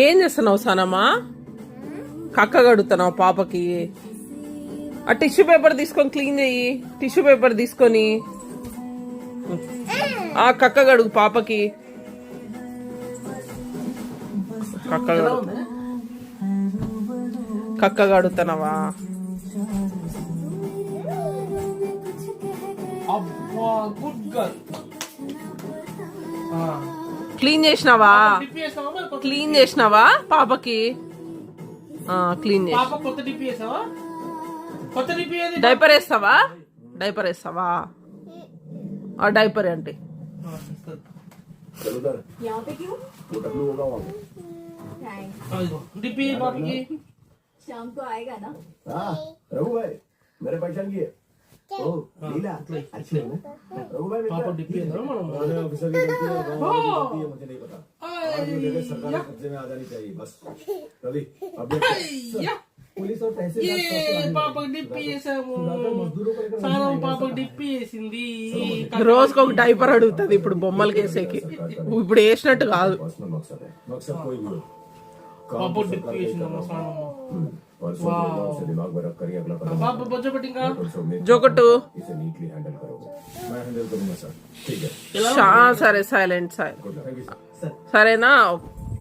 ఏం చేస్తున్నావు సనమ్మా? కక్క కడుగుతున్నావు పాపకి. ఆ టిష్యూ పేపర్ తీసుకొని క్లీన్ చెయ్యి. టిష్యూ పేపర్ తీసుకొని ఆ కక్క కడుగు పాపకి. కక్క కడుగుతున్నావా? క్లీన్ చేసినావా? క్లీన్ చేసినావా పాపకి? క్లీన్ చేసి డైపర్ వేస్తావా? డైపర్ వేస్తావా? ఆ డైపర్ అంటే शाम को आएगा ना? रघु भाई मेरे पहचान की है। ओ लीला अच्छी है ना? रघु भाई पापा डिप्पी है ना? मैंने ऑफिसर की गलती है, गलती है मुझे नहीं पता। आज मुझे जगह सरकार के कब्जे में आ जानी चाहिए बस। रवि अपडेट पुलिस और तहसील पापा डिप्पी పాప డిప్పి వేసింది. రోజుకి ఒక డైపర్ అడుగుతుంది ఇప్పుడు బొమ్మలకి వేసేకి. ఇప్పుడు వేసినట్టు కాదు. पर्सनल मकसद है, मकसद कोई भी हो। పాప డిప్పి వేసిందమ్మా స్నానమ్మ. दिमाग में रख कर ही अगला कदम పాప బొజ్జ పెట్టింగా జోకట్టు. इसे नीटली हैंडल करोगे। मैं हैंडल करूंगा सर। ठीक है సరే సైలెంట్ थैंक यू सर। సరేనా?